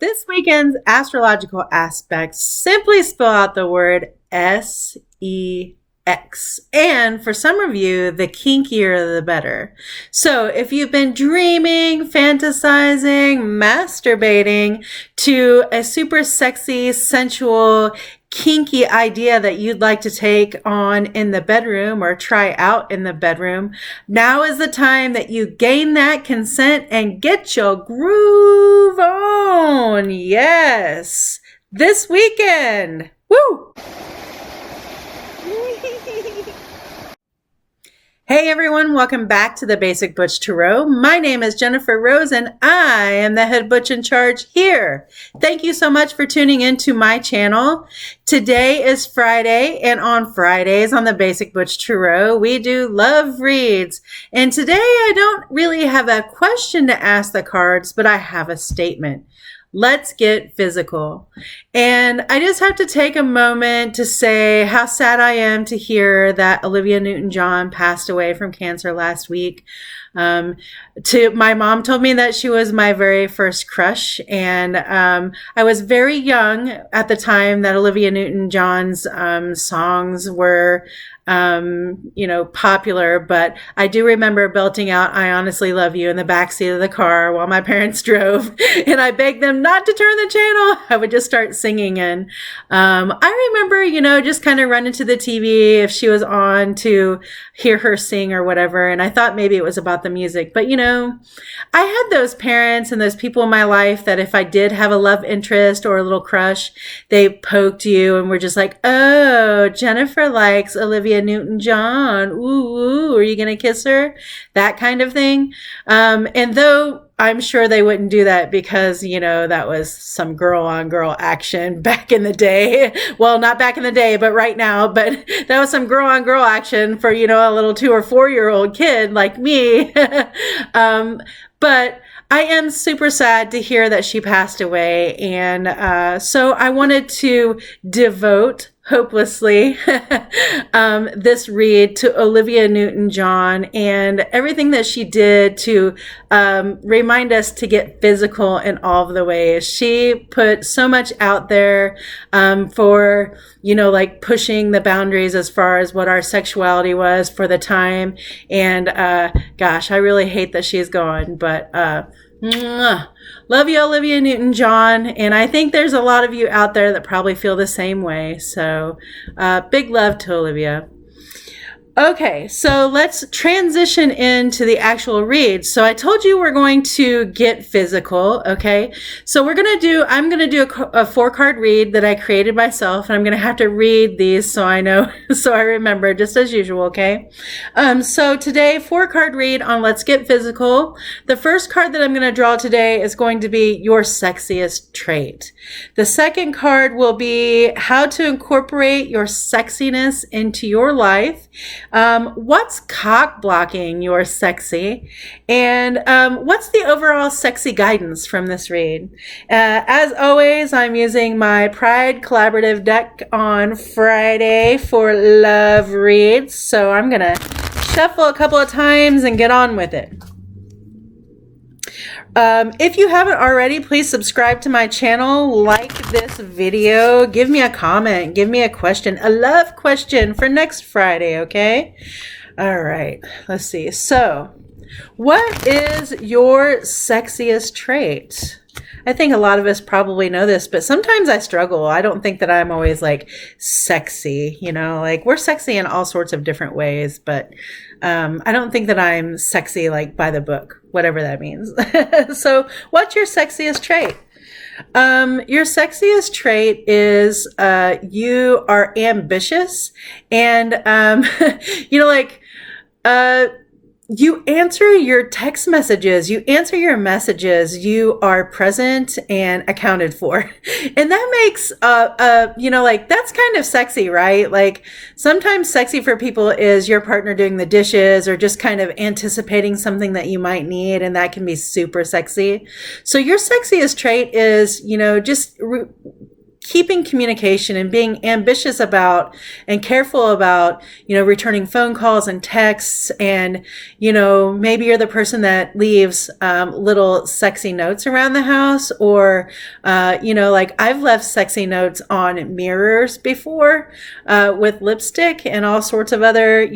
This weekend's astrological aspects simply spell out the word sex. And for some of you, the kinkier the better. So if you've been dreaming, fantasizing, masturbating to a super sexy, sensual, kinky idea that you'd like to take on in the bedroom or try out in the bedroom, now is the time that you gain that consent and get your groove on. Yes, this weekend. Woo! Hey everyone, welcome back to the Basic Butch Tarot. My name is Jennifer Rose and I am the head butch in charge here. Thank you so much for tuning into my channel. Today is Friday, and on Fridays on the Basic Butch Tarot, we do love reads. And today I don't really have a question to ask the cards, but I have a statement. Let's get physical. And I just have to take a moment to say how sad I am to hear that Olivia Newton-John passed away from cancer last week. My mom told me that she was my very first crush, and I was very young at the time that Olivia Newton-John's songs were popular, but I do remember belting out "I Honestly Love You" in the backseat of the car while my parents drove, and I begged them not to turn the channel. I would just start singing, and I remember, just kind of running to the TV if she was on to hear her sing or whatever, and I thought maybe it was about the music, but I had those parents and those people in my life that if I did have a love interest or a little crush, they poked you and were just like, "Oh, Jennifer likes Olivia Newton-John. Ooh, are you going to kiss her?" That kind of thing. And though I'm sure they wouldn't do that because, that was some girl on girl action back in the day. Well, not back in the day, but right now. But that was some girl on girl action for, a little 2 or 4 year old kid like me. But I am super sad to hear that she passed away. And so I wanted to devote hopelessly this read to Olivia Newton-John and everything that she did to remind us to get physical in all of the ways. She put so much out there for, pushing the boundaries as far as what our sexuality was for the time. And gosh, I really hate that she's gone, but mwah. Love you, Olivia Newton-John, and I think there's a lot of you out there that probably feel the same way, so big love to Olivia. Okay, so let's transition into the actual read. So I told you we're going to get physical, okay? So I'm going to do a 4-card read that I created myself, and I'm going to have to read these so I know, so I remember, just as usual, okay? So today, 4-card read on Let's Get Physical. The first card that I'm going to draw today is going to be your sexiest trait. The second card will be how to incorporate your sexiness into your life. What's cock blocking your sexy, and what's the overall sexy guidance from this read? As always, I'm using my Pride collaborative deck on Friday for love reads, so I'm gonna shuffle a couple of times and get on with it. If you haven't already, please subscribe to my channel, like this video, give me a comment, give me a question, a love question for next Friday, okay? All right, let's see. So, what is your sexiest trait? I think a lot of us probably know this, but sometimes I struggle. I don't think that I'm always like sexy, we're sexy in all sorts of different ways, but I don't think that I'm sexy like by the book, whatever that means. So what's your sexiest trait? Your sexiest trait is you are ambitious, and you answer your text messages, you answer your messages, you are present and accounted for. And that makes, that's kind of sexy, right? Like sometimes sexy for people is your partner doing the dishes or just kind of anticipating something that you might need. And that can be super sexy. So your sexiest trait is, just keeping communication and being ambitious about and careful about, returning phone calls and texts. And, maybe you're the person that leaves little sexy notes around the house, or, like I've left sexy notes on mirrors before with lipstick and all sorts of other,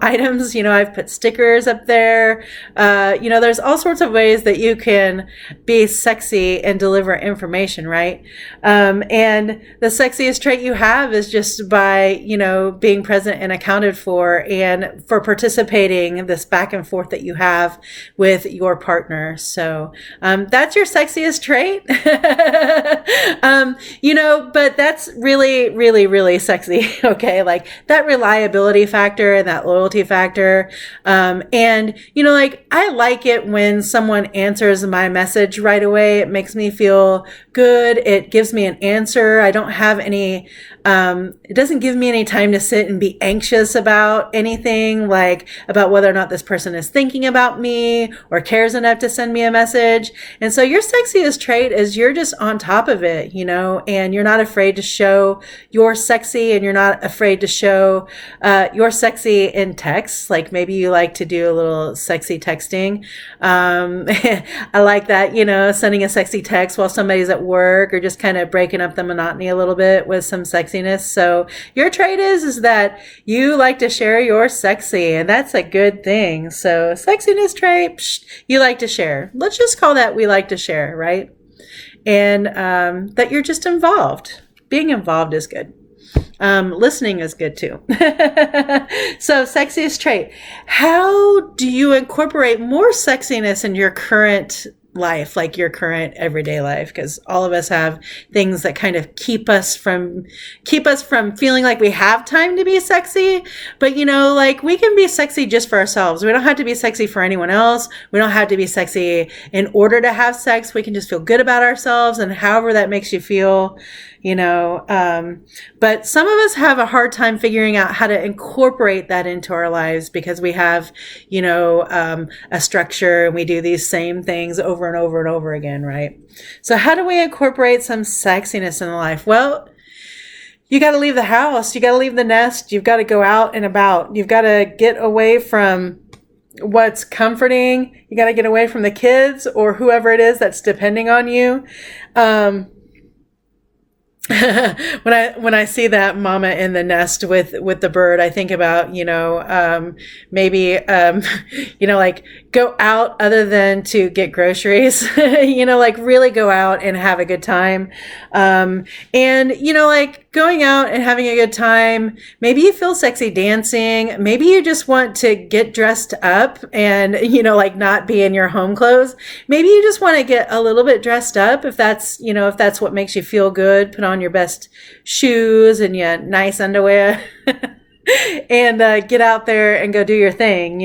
items. I've put stickers up there. There's all sorts of ways that you can be sexy and deliver information, right? And the sexiest trait you have is just by, being present and accounted for, and for participating in this back and forth that you have with your partner. So that's your sexiest trait. But that's really, really, really sexy. Okay. Like that reliability factor and that loyalty factor. And, I like it when someone answers my message right away. It makes me feel good. It gives me an answer. I don't have any, it doesn't give me any time to sit and be anxious about anything, like about whether or not this person is thinking about me or cares enough to send me a message. And so your sexiest trait is you're just on top of it, and you're not afraid to show you're sexy, and you're not afraid to show you're sexy in text. Like maybe you like to do a little sexy texting. I like that, sending a sexy text while somebody's at work, or just kind of breaking up the monotony a little bit with some sexiness. So your trait is that you like to share your sexy, and that's a good thing. So sexiness trait, you like to share. Let's just call that we like to share, right? And that you're just involved. Being involved is good. Listening is good too. So sexiest trait. How do you incorporate more sexiness in your current life, like your current everyday life? Because all of us have things that kind of keep us from feeling like we have time to be sexy. But like we can be sexy just for ourselves. We don't have to be sexy for anyone else. We don't have to be sexy in order to have sex. We can just feel good about ourselves, and however that makes you feel, but some of us have a hard time figuring out how to incorporate that into our lives, because we have, a structure, and we do these same things over and over and over again, right? So how do we incorporate some sexiness in life? Well, you got to leave the house. You got to leave the nest. You've got to go out and about. You've got to get away from what's comforting. You got to get away from the kids or whoever it is that's depending on you. When I see that mama in the nest with the bird, I think about, maybe, like go out other than to get groceries, like really go out and have a good time. And, like going out and having a good time, maybe you feel sexy dancing. Maybe you just want to get dressed up and, like not be in your home clothes. Maybe you just want to get a little bit dressed up if that's what makes you feel good. Put on your best shoes and your nice underwear and get out there and go do your thing,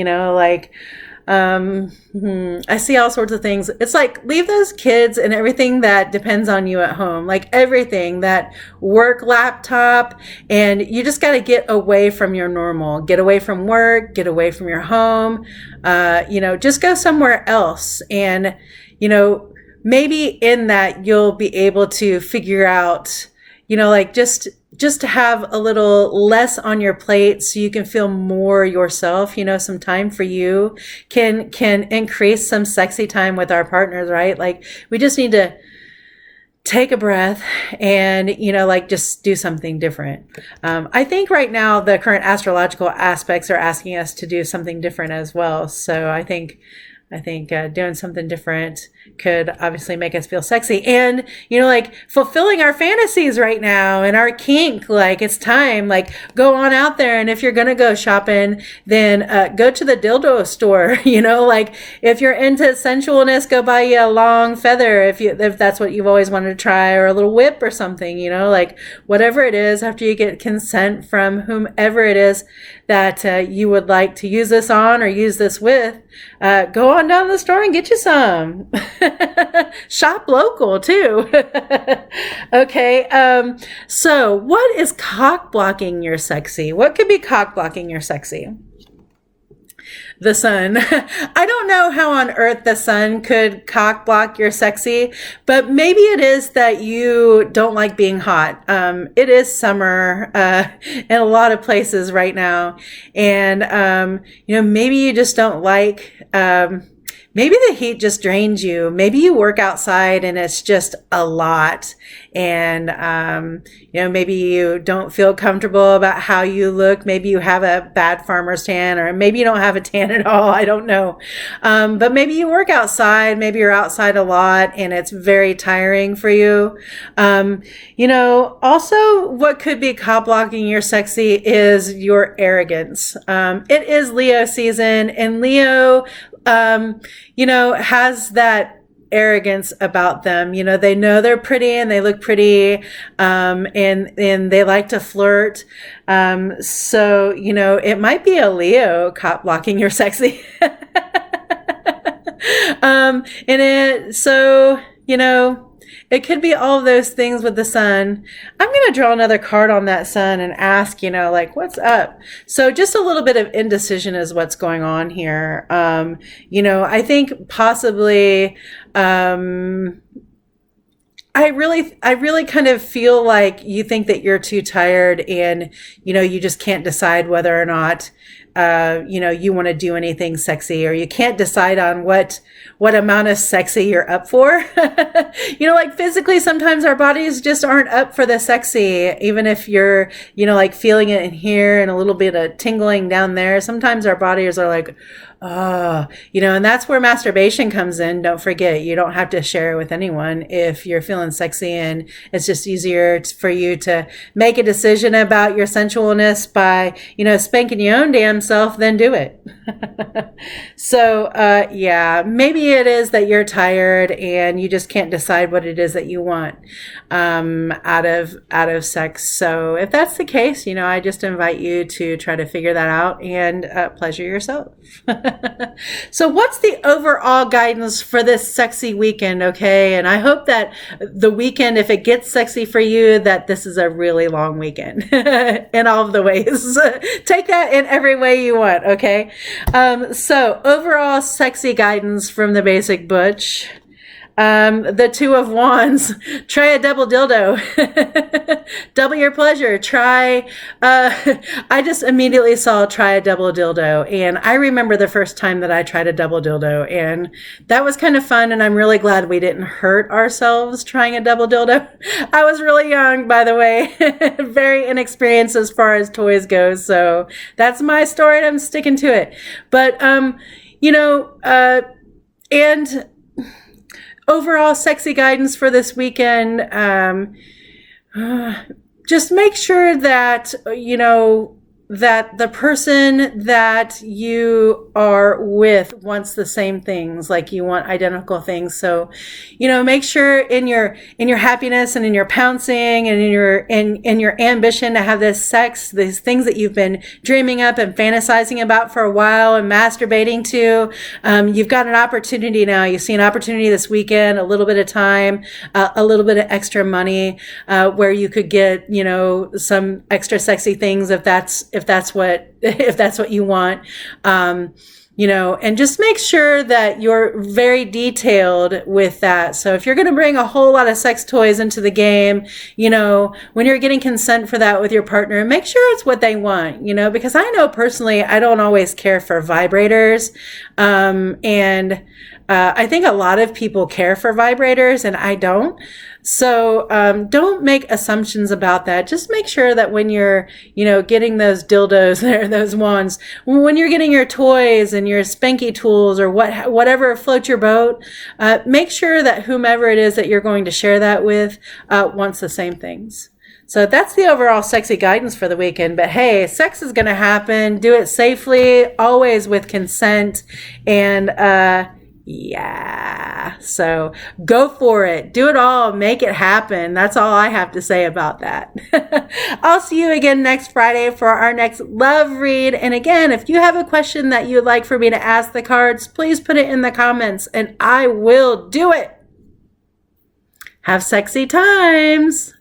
I see all sorts of things. It's like, leave those kids and everything that depends on you at home, like everything, that work laptop, and you just got to get away from your normal, get away from work, get away from your home, just go somewhere else. And, maybe in that you'll be able to figure out, just to have a little less on your plate so you can feel more yourself, some time for you can increase some sexy time with our partners, right? Like we just need to take a breath and, just do something different. I think right now the current astrological aspects are asking us to do something different as well. So I think doing something different could obviously make us feel sexy, and, fulfilling our fantasies right now and our kink. Like it's time, like go on out there. And if you're going to go shopping, then, go to the dildo store, like if you're into sensualness, go buy you a long feather. If that's what you've always wanted to try, or a little whip or something, like whatever it is, after you get consent from whomever it is that, you would like to use this on or use this with, go on down to the store and get you some. Shop local too. Okay. So what is cock blocking your sexy? What could be cock blocking your sexy? the sun. I don't know how on earth the sun could cock block your sexy, but maybe it is that you don't like being hot. It is summer in a lot of places right now. And, maybe you just don't like, maybe the heat just drains you. Maybe you work outside and it's just a lot. And, maybe you don't feel comfortable about how you look. Maybe you have a bad farmer's tan, or maybe you don't have a tan at all. I don't know. But maybe you work outside. Maybe you're outside a lot and it's very tiring for you. Also what could be cop blocking your sexy is your arrogance. It is Leo season, and Leo, has that arrogance about them. They know they're pretty and they look pretty, and they like to flirt. So, it might be a Leo cop blocking your sexy. It could be all of those things with the sun. I'm going to draw another card on that sun and ask, what's up? So just a little bit of indecision is what's going on here. I think possibly, I really kind of feel like you think that you're too tired and, you just can't decide whether or not, you want to do anything sexy, or you can't decide on what amount of sexy you're up for. Physically, sometimes our bodies just aren't up for the sexy, even if you're, feeling it in here and a little bit of tingling down there. Sometimes our bodies are like, oh, and that's where masturbation comes in. Don't forget, you don't have to share it with anyone if you're feeling sexy, and it's just easier for you to make a decision about your sensualness by, spanking your own damn self, then do it. So, maybe it is that you're tired and you just can't decide what it is that you want, out of sex. So if that's the case, I just invite you to try to figure that out and pleasure yourself. So what's the overall guidance for this sexy weekend? Okay. And I hope that the weekend, if it gets sexy for you, that this is a really long weekend in all of the ways. Take that in every way you want. Okay. So overall sexy guidance from the Basic Butch. The Two of Wands, try a double dildo, double your pleasure. I just immediately saw try a double dildo. And I remember the first time that I tried a double dildo, and that was kind of fun. And I'm really glad we didn't hurt ourselves trying a double dildo. I was really young, by the way, very inexperienced as far as toys go. So that's my story and I'm sticking to it. But, and overall sexy guidance for this weekend, just make sure that, that the person that you are with wants the same things, like you want identical things. So, make sure in your happiness and in your pouncing and in your ambition to have this sex, these things that you've been dreaming up and fantasizing about for a while and masturbating to, you've got an opportunity now. You see an opportunity this weekend, a little bit of time, a little bit of extra money, where you could get, some extra sexy things if that's what you want. And just make sure that you're very detailed with that. So if you're going to bring a whole lot of sex toys into the game, when you're getting consent for that with your partner, make sure it's what they want, because I know personally, I don't always care for vibrators. I think a lot of people care for vibrators and I don't. So, don't make assumptions about that. Just make sure that when you're, getting those dildos there, those wands, when you're getting your toys and your spanky tools or whatever floats your boat, make sure that whomever it is that you're going to share that with, wants the same things. So that's the overall sexy guidance for the weekend. But hey, sex is going to happen. Do it safely, always with consent. And, so go for it. Do it all. Make it happen. That's all I have to say about that. I'll see you again next Friday for our next love read. And again, if you have a question that you'd like for me to ask the cards, please put it in the comments and I will do it. Have sexy times.